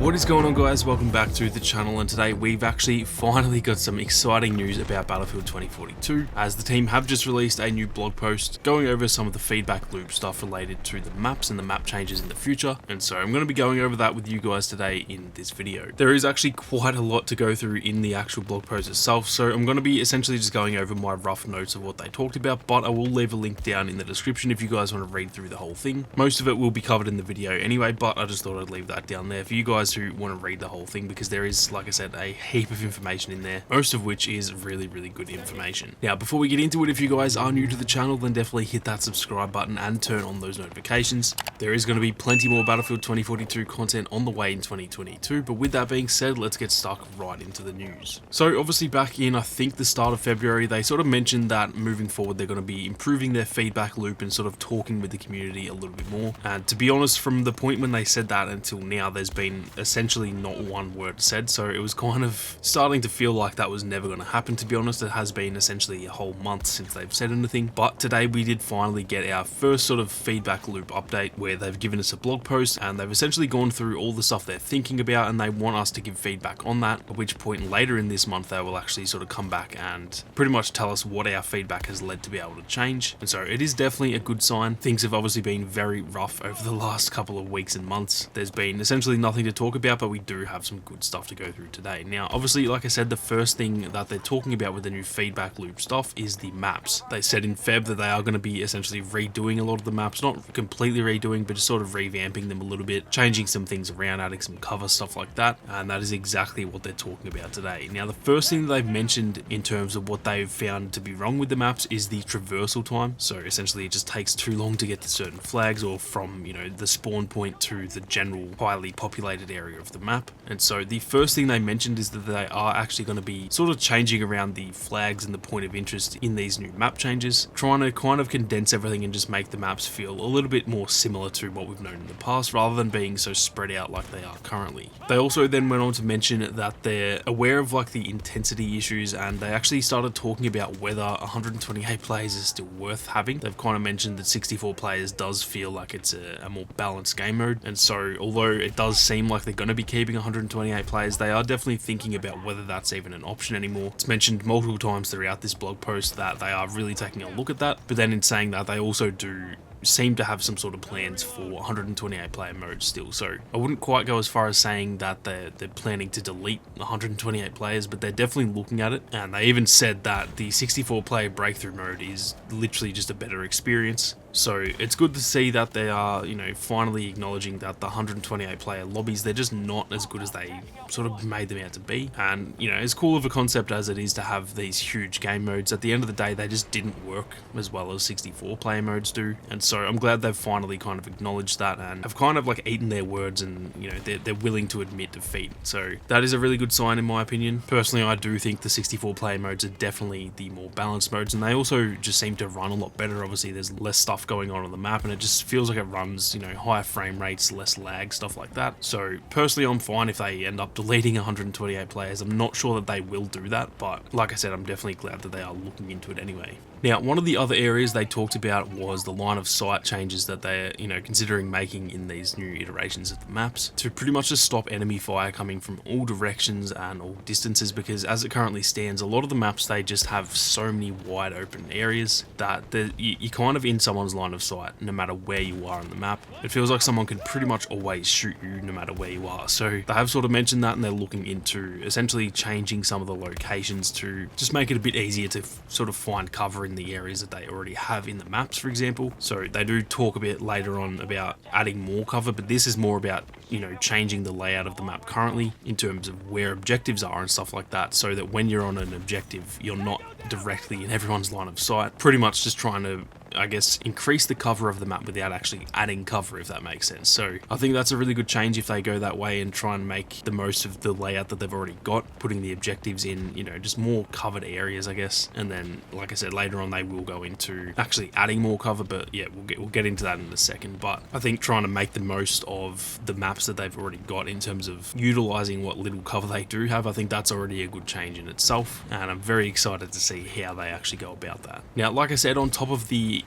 What is going on, guys? Welcome back to the channel, and today we've actually finally got some exciting news about Battlefield 2042, as the team have just released a new blog post going over some of the feedback loop stuff related to the maps and the map changes in the future, and so I'm going to be going over that with you guys today in this video. There is actually quite a lot to go through in the actual blog post itself, so I'm going to be essentially just going over my rough notes of what they talked about, but I will leave a link down in the description if you guys want to read through the whole thing. Most of it will be covered in the video anyway, but I just thought I'd leave that down there for you guys who want to read the whole thing, because there is, like I said, a heap of information in there, most of which is really good information. Now, before we get into it, if you guys are new to the channel, then definitely hit that subscribe button and turn on those notifications. There is going to be plenty more Battlefield 2042 content on the way in 2022, but with that being said, let's get stuck right into the news. So obviously back in, I think, the start of February, they sort of mentioned that moving forward they're going to be improving their feedback loop and sort of talking with the community a little bit more. And to be honest, from the point when they said that until now, there's been essentially not one word said, so it was kind of starting to feel like that was never going to happen. To be honest, it has been essentially a whole month since they've said anything, but today we did finally get our first sort of feedback loop update, where they've given us a blog post and they've essentially gone through all the stuff they're thinking about, and they want us to give feedback on that, at which point later in this month they will actually sort of come back and pretty much tell us what our feedback has led to be able to change. And so it is definitely a good sign. Things have obviously been very rough over the last couple of weeks and months. There's been essentially nothing to talk about, but we do have some good stuff to go through today. Now, obviously, like I said, the first thing that they're talking about with the new feedback loop stuff is the maps. They said in Feb that they are going to be essentially redoing a lot of the maps, not completely redoing, but just sort of revamping them a little bit, changing some things around, adding some cover, stuff like that, and that is exactly what they're talking about today. Now, the first thing that they've mentioned in terms of what they've found to be wrong with the maps is the traversal time. So essentially it just takes too long to get to certain flags, or from, you know, the spawn point to the general highly populated area of the map. And so the first thing they mentioned is that they are actually going to be sort of changing around the flags and the point of interest in these new map changes, trying to kind of condense everything and just make the maps feel a little bit more similar to what we've known in the past, rather than being so spread out like they are currently. They also then went on to mention that they're aware of like the intensity issues, and they actually started talking about whether 128 players is still worth having. They've kind of mentioned that 64 players does feel like it's a more balanced game mode, and so although it does seem like they're going to be keeping 128 players, they are definitely thinking about whether that's even an option anymore. It's mentioned multiple times throughout this blog post that they are really taking a look at that, but then in saying that, they also do seem to have some sort of plans for 128 player mode still. So I wouldn't quite go as far as saying that they're planning to delete 128 players, but they're definitely looking at it. And they even said that the 64 player breakthrough mode is literally just a better experience. So it's good to see that they are, you know, finally acknowledging that the 128 player lobbies, they're just not as good as they sort of made them out to be. And, you know, as cool of a concept as it is to have these huge game modes, at the end of the day, they just didn't work as well as 64 player modes do. And so I'm glad they've finally kind of acknowledged that and have kind of like eaten their words, and, you know, they're willing to admit defeat. So that is a really good sign in my opinion. Personally, I do think the 64 player modes are definitely the more balanced modes, and they also just seem to run a lot better. Obviously, there's less stuff going on the map, and it just feels like it runs, you know, higher frame rates, less lag, stuff like that. So personally, I'm fine if they end up deleting 128 players. I'm not sure that they will do that, but like I said, I'm definitely glad that they are looking into it anyway. Now, one of the other areas they talked about was the line of sight changes that they're, you know, considering making in these new iterations of the maps to pretty much just stop enemy fire coming from all directions and all distances, because as it currently stands, a lot of the maps, they just have so many wide open areas that you're kind of in someone's line of sight no matter where you are on the map. It feels like someone can pretty much always shoot you no matter where you are. So they have sort of mentioned that, and they're looking into essentially changing some of the locations to just make it a bit easier to sort of find cover in the areas that they already have in the maps, for example. So they do talk a bit later on about adding more cover, but this is more about, you know, changing the layout of the map currently in terms of where objectives are and stuff like that, so that when you're on an objective, you're not directly in everyone's line of sight. Pretty much just trying to, I guess, increase the cover of the map without actually adding cover, if that makes sense. So I think that's a really good change if they go that way and try and make the most of the layout that they've already got, putting the objectives in, you know, just more covered areas, I guess. And then, like I said, later on they will go into actually adding more cover, but yeah, we'll get into that in a second. But I think trying to make the most of the map maps that they've already got in terms of utilizing what little cover they do have. I think that's already a good change in itself, and I'm very excited to see how they actually go about that. Now, like I said, on top of the,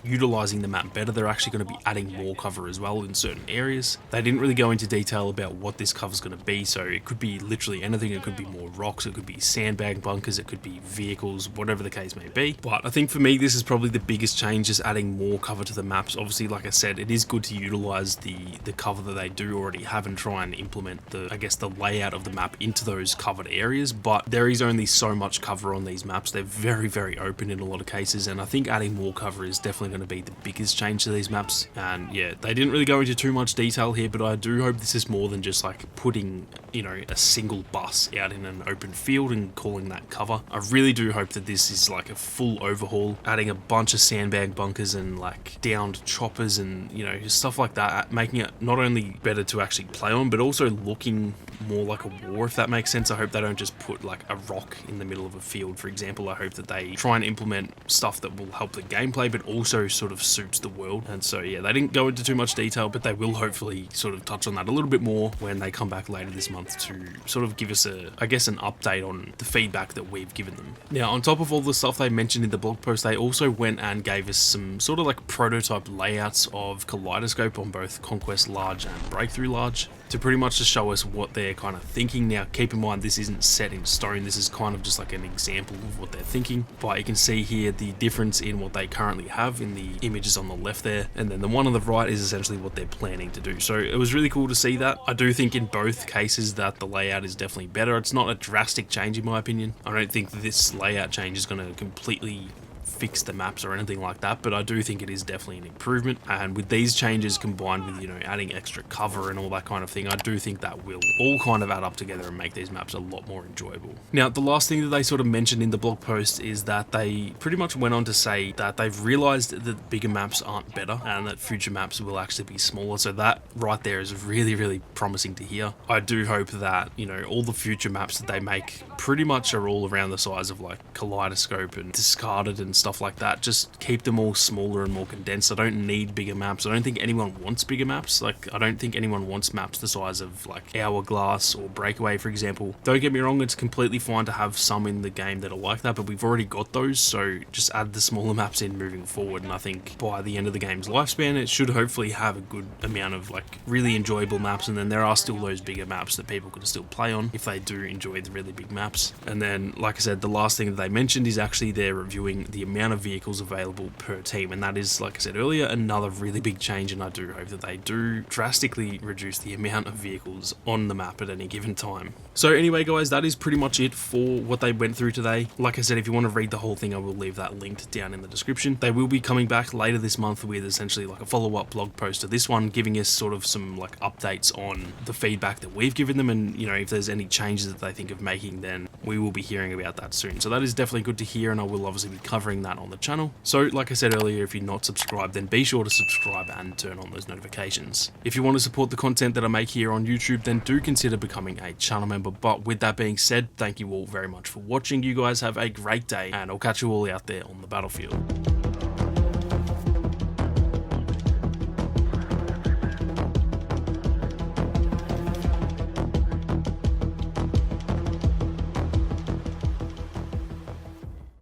utilizing the map better, they're actually going to be adding more cover as well in certain areas. They didn't really go into detail about what this cover is going to be, so it could be literally anything. It could be more rocks, it could be sandbag bunkers, it could be vehicles, whatever the case may be. But I think for me, this is probably the biggest change, is adding more cover to the maps. Obviously, like I said, it is good to utilize the cover that they do already have and try and implement the layout of the map into those covered areas, but there is only so much cover on these maps. They're very, very open in a lot of cases, and I think adding more cover is definitely going to be the biggest change to these maps. And yeah, they didn't really go into too much detail here, but I do hope this is more than just like putting, a single bus out in an open field and calling that cover. I really do hope that this is like a full overhaul, adding a bunch of sandbag bunkers and like downed choppers and, stuff like that, making it not only better to actually play on, but also looking more like a war, if that makes sense. I hope they don't just put like a rock in the middle of a field, for example. I hope that they try and implement stuff that will help the gameplay, but also sort of suits the world. And so yeah, they didn't go into too much detail, but they will hopefully sort of touch on that a little bit more when they come back later this month to sort of give us an update on the feedback that we've given them. Now, on top of all the stuff they mentioned in the blog post, they also went and gave us some sort of like prototype layouts of Kaleidoscope on both Conquest Large and Breakthrough Large, to pretty much just show us what they're kind of thinking. Now, keep in mind, this isn't set in stone. This is kind of just like an example of what they're thinking. But you can see here the difference in what they currently have in the images on the left there, and then the one on the right is essentially what they're planning to do. So it was really cool to see that. I do think in both cases that the layout is definitely better. It's not a drastic change in my opinion. I don't think that this layout change is going to completely fix the maps or anything like that, but I do think it is definitely an improvement. And with these changes combined with, adding extra cover and all that kind of thing, I do think that will all kind of add up together and make these maps a lot more enjoyable. Now, the last thing that they sort of mentioned in the blog post is that they pretty much went on to say that they've realized that bigger maps aren't better and that future maps will actually be smaller. So that right there is really, really promising to hear. I do hope that, all the future maps that they make pretty much are all around the size of like Kaleidoscope and Discarded and stuff like that. Just keep them all smaller and more condensed. I don't need bigger maps. I don't think anyone wants bigger maps. Like, I don't think anyone wants maps the size of like Hourglass or Breakaway, for example. Don't get me wrong, it's completely fine to have some in the game that are like that, but we've already got those, so just add the smaller maps in moving forward, and I think by the end of the game's lifespan it should hopefully have a good amount of like really enjoyable maps, and then there are still those bigger maps that people can still play on if they do enjoy the really big maps. And then, like I said, the last thing that they mentioned is actually they're reviewing the amount of vehicles available per team, and that is, like I said earlier, another really big change, and I do hope that they do drastically reduce the amount of vehicles on the map at any given time. So anyway guys, that is pretty much it for what they went through today. Like I said, if you want to read the whole thing, I will leave that linked down in the description. They will be coming back later this month with essentially like a follow-up blog post to this one, giving us sort of some like updates on the feedback that we've given them, and if there's any changes that they think of making, then we will be hearing about that soon. So that is definitely good to hear, and I will obviously be covering that on the channel. So like I said earlier, if you're not subscribed, then be sure to subscribe and turn on those notifications. If you want to support the content that I make here on YouTube, then do consider becoming a channel member. But with that being said, thank you all very much for watching. You guys have a great day, and I'll catch you all out there on the battlefield.